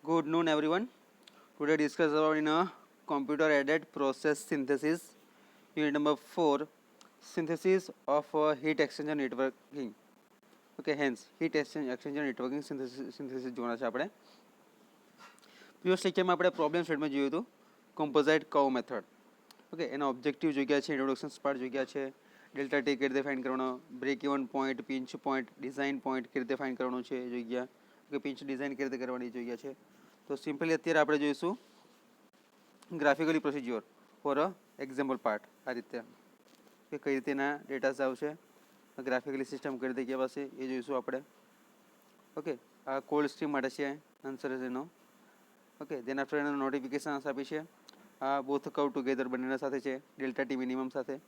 Good noon, everyone. Today discuss about in a computer-aided process synthesis. Unit number 4, synthesis of heat exchanger networking. Okay, hence heat exchanger networking synthesis જોવાના છે આપણે. Previous લેક્ચરમાં આપણે problem સ્ટેટમાં જોયું હતું કોમ્પોઝાઇટ curve method. Okay, એના objective જોઈ ગયા છે, ઇન્ટ્રોડક્શન પાર્ટ જોઈ ગયા છે, ડેલ્ટા ટી કેવી રીતે ફાઇન્ડ કરવાનો, break even point, pinch point, design point કેવી રીતે ફાઇન્ડ કરવાનો છે જોઈ ગયા, કે પિંચ ડિઝાઇન કેવી રીતે કરવાની જોઈ ગયા છે. તો સિમ્પલી અત્યારે આપણે જોઈશું graphically procedure for a example part. આ રીતે કે કઈ રીતે એના ડેટાસ આવશે, ગ્રાફિકલી સિસ્ટમ કઈ રીતે કહેવાશે એ જોઈશું આપણે. ઓકે, આ કોલ્ડ સ્ટ્રીમ માટે છે આન્સર એનો. ઓકે, તેના આફ્ટર એનો નોટિફિકેશન આપી છે. આ બોથ કર્વ ટુગેધર બંનેના સાથે છે, ડેલ્ટા ટી મિનિમમ સાથે.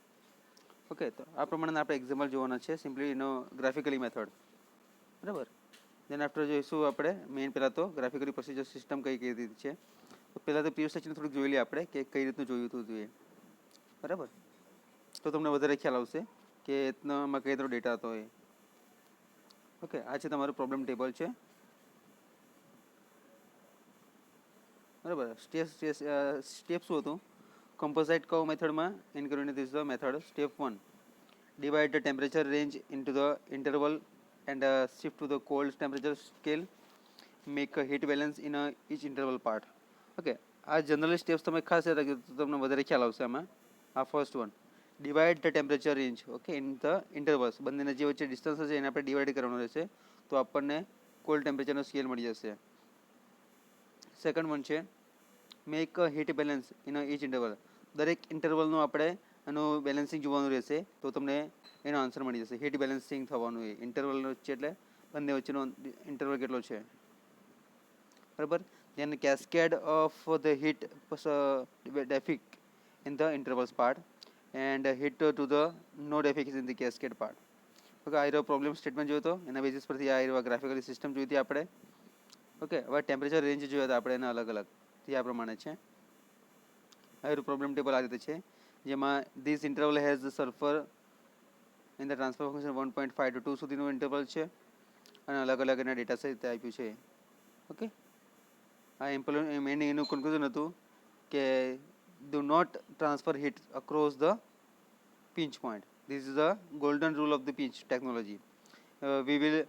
ઓકે, તો આ પ્રમાણે આપણે એક્ઝામ્પલ જોવાના છે, સિમ્પલી એનો ગ્રાફિકલી મેથડ. બરાબર. દેન આફ્ટર જોઈશું આપણે મેઇન પહેલાં તો ગ્રાફિકલી પ્રોસિજર સિસ્ટમ કઈ રીતે છે. તો પહેલાં તો પ્રીવિયસ લેક્ચર થોડુંક જોઈ લઈએ આપણે કે કઈ રીતનું જોયું હતું જોઈએ. બરાબર, તો તમને વધારે ખ્યાલ આવશે કે એમાં કઈ રીતનો ડેટા હતો એ. ઓકે, આ છે તમારું પ્રોબ્લેમ ટેબલ છે. બરાબર, સ્ટેપ શું હતું કમ્પોઝાઇટ કર્વ મેથડમાં એન કરીને this the method. Step 1, divide the temperature range into the interval and shift to the cold temperature scale, make a heat balance in each interval part. Okay, આ generally steps તમે ખાસ યાદ રાખજો તો તમને વધારે ખ્યાલ આવશે આમાં. આ first one, divide the temperature range. Okay, in the intervals, બંનેના જે વચ્ચે ડિસ્ટન્સ હશે એને આપણે ડિવાઈડ કરવાનું રહેશે, તો આપણને કોલ્ડ ટેમ્પરેચરનો સ્કેલ મળી જશે. સેકન્ડ વન છે make a heat balance in each interval. દરેક ઇન્ટરવલનું આપણે એનું બેલેન્સિંગ જોવાનું રહેશે તો તમને એનો આન્સર મળી જશે. હીટ બેલેન્સિંગ થવાનું એ ઇન્ટરવલનો છે એટલે બંને વચ્ચેનો ઇન્ટરવલ કેટલો છે. બરાબર. then cascade of the heat defect in the intervals part and heat to the no defect in the cascade part. Okay, આ રહ્યો પ્રોબ્લેમ સ્ટેટમેન્ટ જોયો તો એના બેઝિસ પરથી આ રહ્યો ગ્રાફિકલી સિસ્ટમ જોઈ હતી આપણે. ઓકે, હવે ટેમ્પરેચર રેન્જ જોયા હતા આપણે એના અલગ અલગ, તે આ પ્રમાણે છે. હવે પ્રોબ્લેમ ટેબલ આ રીતે છે, જેમાં this interval has sulphur in the transfer function 1.5 to 2 સુધીનું ઇન્ટરવલ છે અને અલગ અલગ એના ડેટા સહિત આપ્યું છે. ઓકે, આ મેઇન એનું કન્ક્લુઝન હતું કે do not transfer heat across the pinch point. This is the golden rule of the pinch technology. We will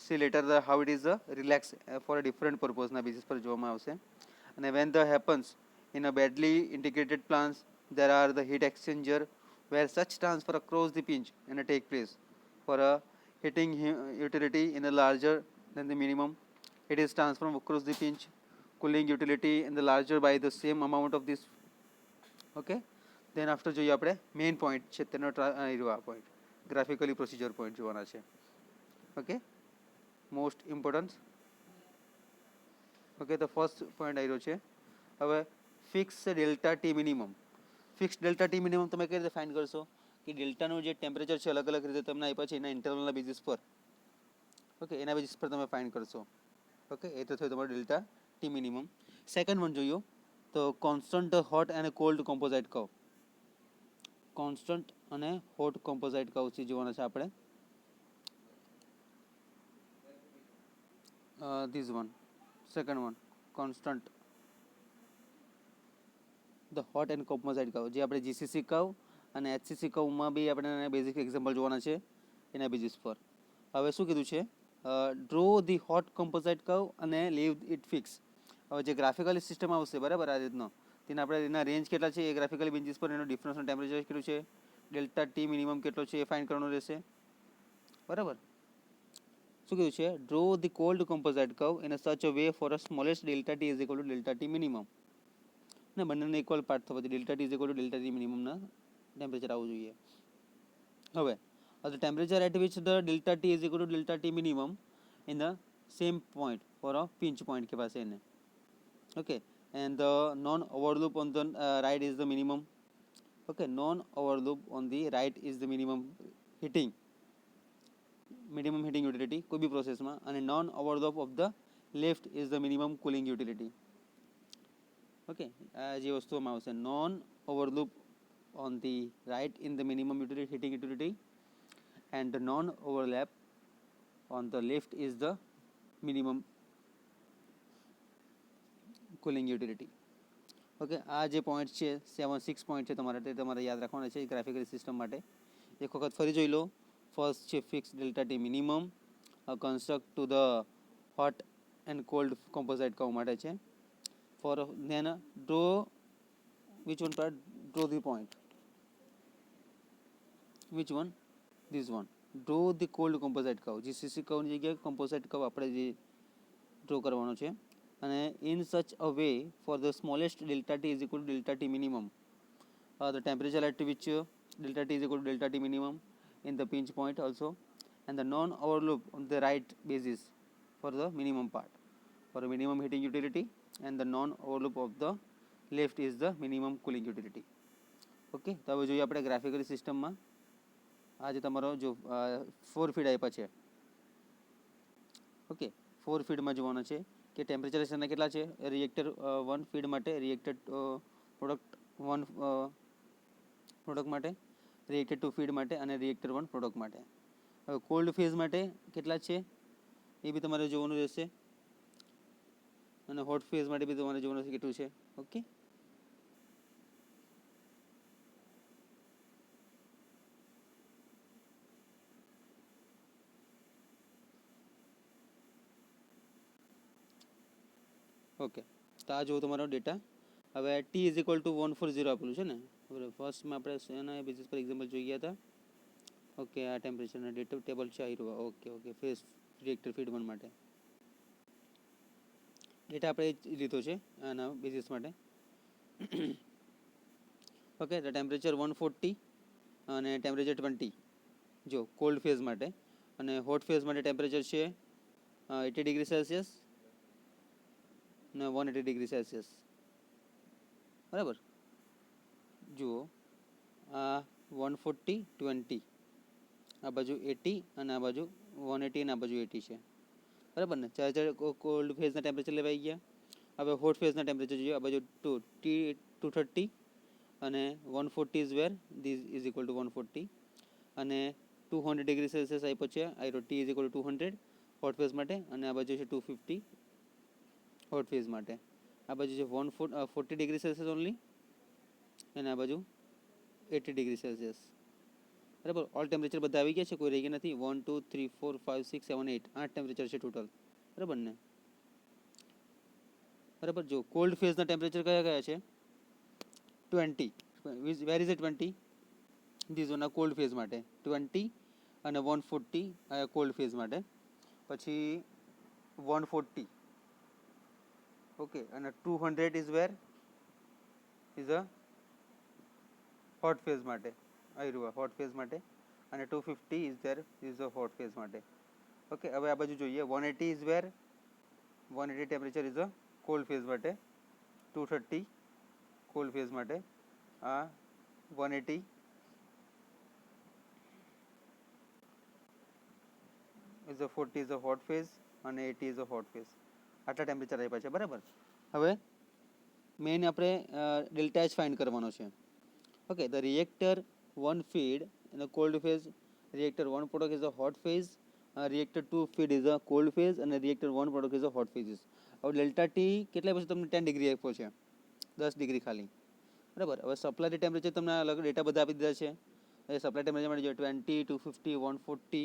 see later the how it is relax for a different પર્પઝના basis પર જોવામાં આવશે. અને when the happens in a badly integrated plants there are the heat exchanger where such transfer across the pinch and take place. For a heating utility in a larger than the minimum, it is transformed across the pinch. Cooling utility in the larger by the same amount of this. Okay, then after જોઈએ આપણે main point છે તેનો આ point graphically procedure point જોવાના છે. Okay, most important. Okay, તો first point આવ્યો છે. હવે fix delta T minimum. Fix delta T minimum તમે કઈ રીતે ફાઇન્ડ કરશો કે ડેલ્ટાનું જે ટેમ્પરેચર છે અલગ અલગ રીતે તમને આપ્યા છે એના ઇન્ટરવલના બેઝિસ પર. ઓકે, એના બેઝિસ પર તમે ફાઇન્ડ કરશો. ઓકે, એ તો થયું તમારું delta T minimum. Second one જોયું તો કોન્સ્ટન્ટ હોટ અને કોલ્ડ કોમ્પોઝાઇટ કર્વ. કોન્સ્ટન્ટ અને હોટ કોમ્પોઝાઇટ કર્વ છે જોવાના છે આપણે. This one, second one, constant the hot and composite curve, જે આપણે જીસીસી કર્વ અને એચસીસી કર્વમાં બી આપણે બેઝિક એક્ઝામ્પલ જોવાના છે એના બેઝિસ પર. હવે શું કીધું છે, draw the hot composite curve અને લીવ ઇટ ફિક્સ. હવે જે ગ્રાફિકલી સિસ્ટમ આવશે બરાબર આ રીતનો, તેને આપણે એના રેન્જ કેટલા છે એ ગ્રાફિકલી બેન્ચીસ પર એનો ડિફરન્સનું ટેમ્પરેચર કેટલું છે, ડેલ્ટા ટી મિનિમમ કેટલો છે એ ફાઇન્ડ કરવાનું રહેશે. બરાબર. શું કીધું છે, draw the cold composite curve in a such a way for a smallest delta T is equal to delta T minimum. ને બંનેને ઇક્વલ પાર્ટ થવા જોઈએ, delta T is equal to delta T મિનિમમના ટેમ્પરેચર આવવું જોઈએ. હવે the temperature at which the delta t is equal to delta t minimum in the same point for a pinch point के पास है ने. Okay, and the non overloop on the right is the minimum. Okay, non overloop on the right is the minimum heating utility कोई भी process में, and non overloop of the left is the minimum cooling utility. Okay, જે વસ્તુમાં આવશે non overloop on the right in the minimum utility heating utility and the non overlap on the left is the minimum cooling utility. Okay, આ જે point છે 6 point છે તમારે તે તમારે યાદ રાખવાના છે ગ્રાફિકલ સિસ્ટમ માટે. એક વખત ફરી જોઈ લો. ફર્સ્ટ છે fix delta T minimum, construct to the hot and cold composite curve માટે છે. For then draw which one part, draw the point, which one, this one, draw the cold composite curve. GCC કર્વની જગ્યાએ composite curve આપણે જે draw કરવાનો છે. અને in such a way for the smallest delta T is equal to delta T minimum, the temperature at which delta T is equal to delta T minimum in the pinch point also, and the non-overloop on the right basis for the minimum part, for a minimum heating utility, and the non-overloop of the left is the minimum cooling utility. Okay, તો હવે જોઈએ આપણે graphical સિસ્ટમમાં. આ જે તમારો જો 4 feed આપ્યા છે. ઓકે, 4 ફીડમાં જોવાના છે કે ટેમ્પરેચર એના કેટલા છે. રિએક્ટર 1 ફીડ માટે, રિએક્ટર પ્રોડક્ટ 1 પ્રોડક્ટ માટે, રિએક્ટર 2 ફીડ માટે અને રિએક્ટર 1 પ્રોડક્ટ માટે. હવે કોલ્ડ ફેઝ માટે કેટલા છે એ બી તમારે જોવાનું રહેશે, અને હોટ ફેઝ માટે બી તમારે જોવાનું રહેશે કેટલું છે. ઓકે, ઓકે, તો આ જુઓ તમારો ડેટા. હવે ટી ઇઝ ઇક્વલ ટુ 140 આપેલું છે ને. હવે ફર્સ્ટમાં આપણે એના બેઝિસ પર એક્ઝામ્પલ જોઈ ગયા હતા. ઓકે, આ ટેમ્પરેચરના ડેટા ટેબલ છે આવી રહ્યું. Okay okay, phase reactor feed 1 માટે ડેટા આપણે લીધો છે આના બેઝિસ માટે. ઓકે, તો ટેમ્પરેચર 140 અને ટેમ્પરેચર 20 જો કોલ્ડ ફેઝ માટે, અને હોટ ફેઝ માટે ટેમ્પરેચર છે 80 ડિગ્રી સેલ્સિયસ ને 180 ડિગ્રી સેલ્સિયસ. બરાબર, જુઓ આ 140 20, આ બાજુ 80 અને આ બાજુ 180 અને આ બાજુ 80 છે. બરાબર ને. ચાર કોલ્ડ ફેઝના ટેમ્પરેચર લેવાઈ ગયા. હવે હોટ ફેઝના ટેમ્પરેચર જોઈએ. આ બાજુ 230 અને 140 is where this is equal to 140, અને 200 ડિગ્રી સેલ્સિયસ આપ્યો છે. આઈરો T is equal to 200 hot phase માટે, અને આ બાજુ છે 250 હોટ ફેઝ માટે. આ બાજુ છે 140 ડિગ્રી સેલ્સિયસ ઓનલી, અને આ બાજુ 80 ડિગ્રી સેલ્સિયસ. બરાબર, ઓલ ટેમ્પરેચર બધા આવી ગયા છે, કોઈ રહી ગયા નથી. 1 2 3 4 5 6 7 8 8 ટેમ્પરેચર છે ટોટલ. બરાબર ને. બરાબર, જો કોલ્ડ ફેઝના ટેમ્પરેચર કયા કયા છે 20. Where is A 20? This one આ કોલ્ડ ફેઝ માટે 20, અને 140 આ કોલ્ડ ફેઝ માટે, પછી 140. ઓકે, અને 200 is where is a hot phase માટે, આવી રહ્યું હોટ ફેઝ માટે, અને 250 is there is a hot phase માટે. ઓકે, હવે આ બાજુ જોઈએ. 180 is wear 180 temperature is a cold phase માટે, 230 કોલ્ડ ફેઝ માટે, આ 180 is a 40 is a hot phase, અને 80 ઇઝ અ હોટ ફેઝ. આટલા ટેમ્પરેચર આપ્યા છે. બરાબર, હવે મેઇન આપણે ડેલ્ટા એચ ફાઇન્ડ કરવાનો છે. Okay, the reactor 1 feed in a cold phase, reactor 1 product is a hot phase, reactor 2 feed is a cold phase, અને reactor 1 product is a hot phase. હવે delta T કેટલા પછી તમને 10 degree આપ્યો છે, 10 degree ખાલી. બરાબર, હવે સપ્લાય ટેમ્પરેચર તમને અલગ ડેટા બધા આપી દીધા છે. એ સપ્લાય ટેમ્પરેચર માટે જોઈએ 20 250 140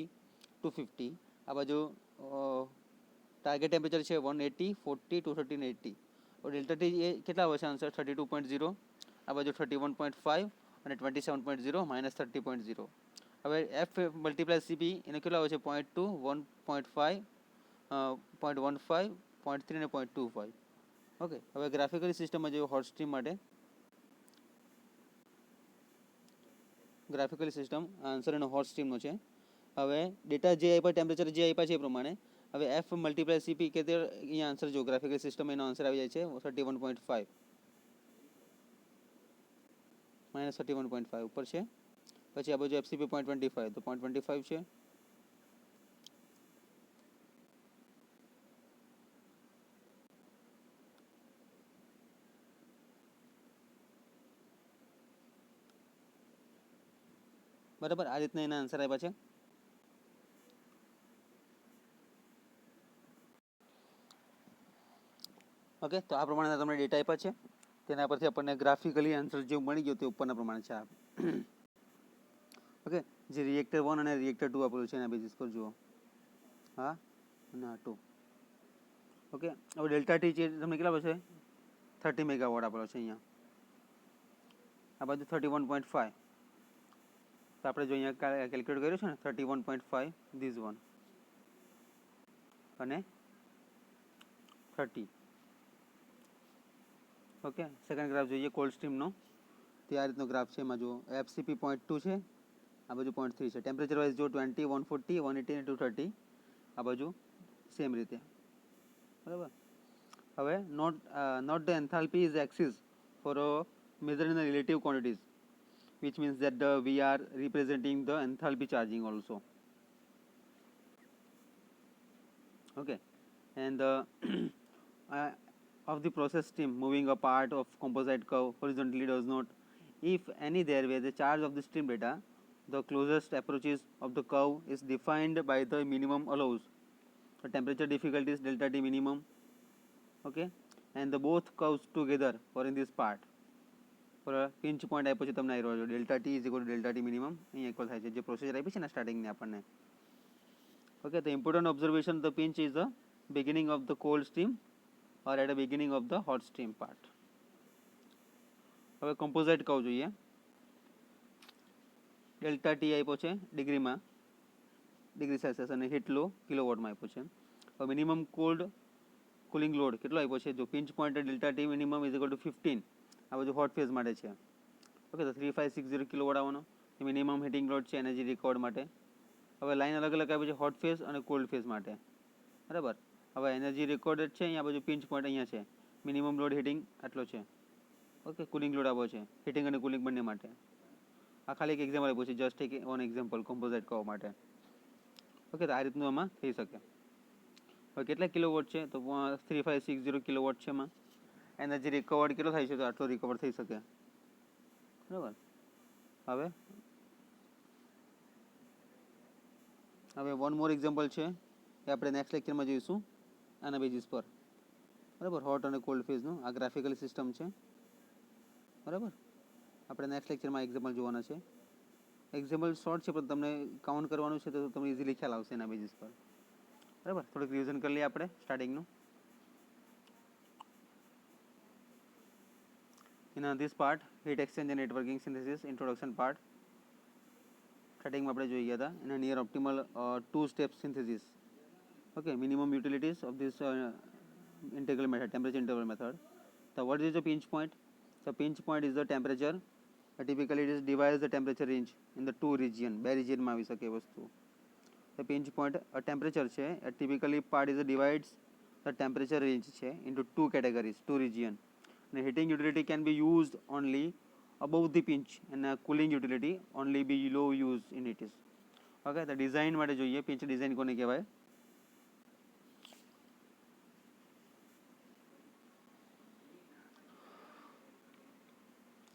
250. આ બાજુ ટાર્ગેટ ટેમ્પરેચર છે 180 40 230 ને 80. ડેલ્ટા ટી એ કેટલા આવે છે આન્સર 32.0, આ બાજુ 31.5 અને 27.0 માઇનસ 30.0. હવે એફ મલ્ટીપ્લાય સીપી એને કેટલા આવે છે 0.2 1.5 0.15 0.3 અને 0.25. ઓકે, હવે ગ્રાફિકલ સિસ્ટમમાં જોઈએ હોટ સ્ટ્રીમ માટે. ગ્રાફિકલ સિસ્ટમ આન્સર એનો હોટ સ્ટ્રીમનો છે. હવે ડેટા જે આપ્યા ટેમ્પરેચર જે આપ્યા છે એ પ્રમાણે હવે એફ મલ્ટીપ્લાય સીપી કે તે અહીંયા આન્સર જો ગ્રાફિકલ સિસ્ટમ એનો આન્સર આવી જાય છે 31.5 માઇનસ 31.5 ઉપર છે. પછી આ બાજુ એફસીપી 0.25 તો 0.25 છે. બરાબર, આ રીતના એના આન્સર આપ્યા છે. ઓકે, તો આ પ્રમાણે તમને ડેટા આપ્યા છે, તેના પરથી આપણને ગ્રાફિકલી આન્સર જે મળી ગયો તે ઉપરના પ્રમાણે છે. ઓકે, જે રિએક્ટર 1 અને રિએક્ટર 2 આપેલું છે એના બેઝિસ પર જુઓ. હા અને આ 2. ઓકે, હવે ડેલ્ટા ટી છે તમને કેટલા પડશે? 30 મેગાવોટ આપેલો છે અહીંયા, આ બાજુ 31.5. તો આપણે જો અહીંયા કેલ્ક્યુલેટ કર્યું છે ને 31.5 ધીસ વન અને 30. ઓકે, સેકન્ડ ગ્રાફ જોઈએ કોલ્ડ સ્ટ્રીમનો. તે આ રીતનો ગ્રાફ છે. એમાં જુઓ એફસીપી 0.2 છે, આ બાજુ 0.3 છે. ટેમ્પરેચર વાઇઝ જો 20, 140, 180 અને 230 આ બાજુ સેમ રીતે. બરાબર. હવે note the enthalpy is axis for measuring the relative quantities, which means that we are representing the enthalpy charging also. Okay, and of the process stream moving a part of composite curve horizontally does not, if any, there where the charge of the stream data, the closest approaches of the curve is defined by the minimum allows. The temperature difficulty is delta T minimum. Okay, and the both curves together for in this part. For pinch point આપ્યો છે તમને આવ્યો delta T is equal to delta T minimum અહીંયા equal થાય છે જે processor આપી છે ને સ્ટાર્ટિંગની આપણને. Okay, the important observation the pinch is the beginning of the cold stream or at the beginning of the hot stream part. હવે કમ્પોઝાઇટ કહું જોઈએ. ડેલ્ટા ટી આપ્યો છે ડિગ્રીમાં, ડિગ્રી સેલ્સિયસ, અને હીટ લો કિલોવોટમાં આપ્યો છે. હવે મિનિમમ કોલ્ડ કુલિંગ લોડ કેટલો આપ્યો છે? જો pinch point delta T minimum is equal two 15, આ બધું હોટ ફેઝ માટે છે. ઓકે, તો 3560 કિલોવોટ આવવાનો એ મિનિમમ હીટિંગ લોડ છે એનર્જી રિકવર્ડ માટે. હવે લાઈન અલગ અલગ આપી છે હોટ ફેઝ અને કોલ્ડ ફેઝ માટે. બરાબર. હવે એનર્જી રેકોર્ડેડ છે અહીંયા બાજુ પિંચ પોઈન્ટ અહીંયા છે. મિનિમમ લોડ હીટિંગ આટલો છે. ઓકે, કુલિંગ લોડ આવો છે હીટિંગ અને કુલિંગ બંને માટે. આ ખાલી એક એક્ઝામ્પલ આપ્યું છે, જસ્ટ એક વન એક્ઝામ્પલ કમ્પોઝાઇટ કહો માટે. ઓકે, તો આ રીતનું આમાં થઈ શકે. હવે કેટલા કિલોવોટ છે? તો 3560 કિલોવોટ છે. એમાં એનર્જી રિકવર્ડ કેટલો થાય છે? તો આટલો રિકવર થઈ શકે. બરાબર. હવે વન મોર એક્ઝામ્પલ છે એ આપણે નેક્સ્ટ લેક્ચરમાં જોઈશું આના બેઝિસ પર. બરાબર, હોટ અને કોલ્ડ ફેઝનું આ ગ્રાફિકલ સિસ્ટમ છે. બરાબર, આપણે નેક્સ્ટ લેક્ચરમાં એક્ઝામ્પલ જોવાના છે. એક્ઝામ્પલ શોર્ટ છે પણ તમને કાઉન્ટ કરવાનું છે તો તમને ઇઝીલી ખ્યાલ આવશે એના બેઝિસ પર. બરાબર, થોડુંક રિવિઝન કરી લઈએ આપણે સ્ટાર્ટિંગનું. In this part, heat exchange and networking synthesis introduction part. સ્ટાર્ટિંગમાં આપણે જોઈ ગયા હતા એના near optimal 2 step synthesis. Okay, minimum utilities of this integral method, temperature interval method. So what is the pinch point? The pinch point is the temperature. Typically it is divides the temperature range in the two region. બે regionમાં આવી શકે વસ્તુ. The pinch point a temperature છે, a typically part is divides the temperature range છે into two categories, two region. And heating utility can be used only above the pinch and cooling utility only below use in it is. Okay, the design માટે જોઈએ pinch design કોને કહેવાય?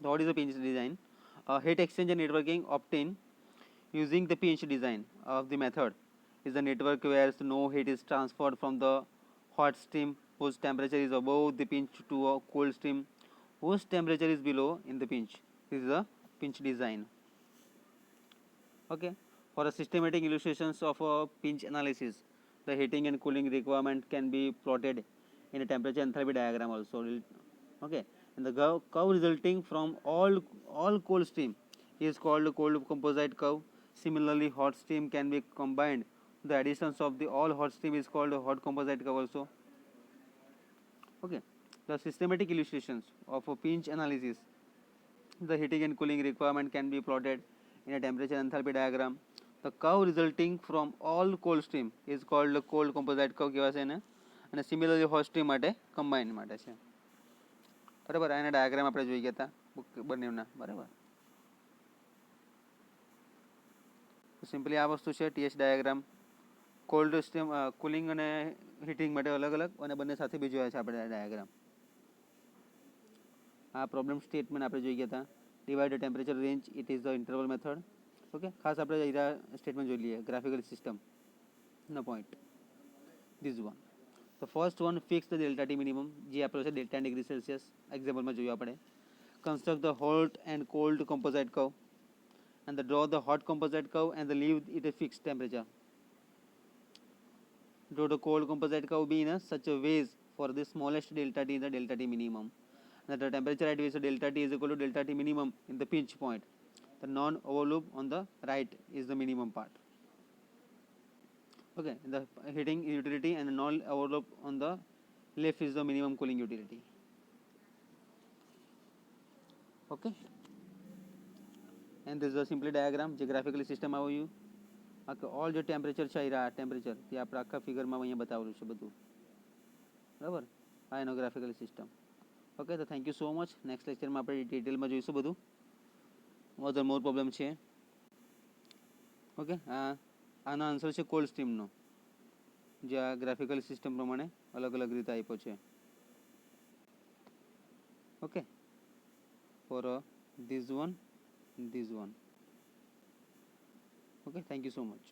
What is the pinch design? Heat exchange and networking obtained using the pinch design of the method is the network where no heat is transferred from the hot stream whose temperature is above the pinch to a cold stream whose temperature is below in the pinch. This is the pinch design. Okay, for a systematic illustrations of a pinch analysis, the heating and cooling requirement can be plotted in a temperature enthalpy diagram also. Okay, and the curve resulting from all cold stream is called cold composite curve. Similarly, hot stream can be combined. The additions of the all hot stream is called hot composite curve also. Okay, the systematic illustrations of a pinch analysis, the heating and cooling requirement can be plotted in a temperature enthalpy diagram. The curve resulting from all cold stream is called cold composite curve કહેવાય છે એને. અને similarly hot stream માટે combined માટે છે. બરાબર, આના diagram આપણે જોઈ ગયા હતા બંનેના. બરાબર, સિમ્પલી આ વસ્તુ છે TH diagram. Cold steam cooling અને હીટિંગ માટે અલગ અલગ અને બંને સાથે બી જોયા છે આપણે ડાયાગ્રામ. આ પ્રોબ્લેમ સ્ટેટમેન્ટ આપણે જોઈ ગયા હતા. Divide the temperature range it is the interval method. Okay, ખાસ આપણે સ્ટેટમેન્ટ જોઈ લઈએ ગ્રાફિકલ સિસ્ટમ નો પોઈન્ટ ધીસ વન. તો first one fix the delta T minimum, જે આપણો છે ડેલ્ટા ડિગ્રી સેલ્સિયસ એક્ઝામ્પલમાં જોયું આપણે. Construct the hot and cold composite curve and draw the hot composite curve and leave it a fixed temperature. Draw the cold composite curve be in such a ways for the smallest delta t in the delta t minimum, that the temperature at which delta t is equal to delta t minimum in the pinch point. The non-overloop on the right is the minimum part. Okay, the heating utility and the non-overloop on the left is the minimum cooling utility. Okay, and this is a simple diagram જે graphically system આવ્યું. All જે temperature છે આ temperature તે આપણે આખા ફિગરમાં અહીંયા બતાવેલું છે બધું, બરાબર. આ એનો ગ્રાફિકલ સિસ્ટમ. ઓકે, તો thank you so much. Next લેક્ચરમાં આપણે ડિટેલમાં જોઈશું બધું. અધર મોર પ્રોબ્લેમ છે. ઓકે, આનો આન્સર છે કોલ્ડ સ્ટીમનો, જે આ ગ્રાફિકલ સિસ્ટમ પ્રમાણે અલગ અલગ રીતે આપ્યો છે. Okay, for this one. Okay, thank you so much.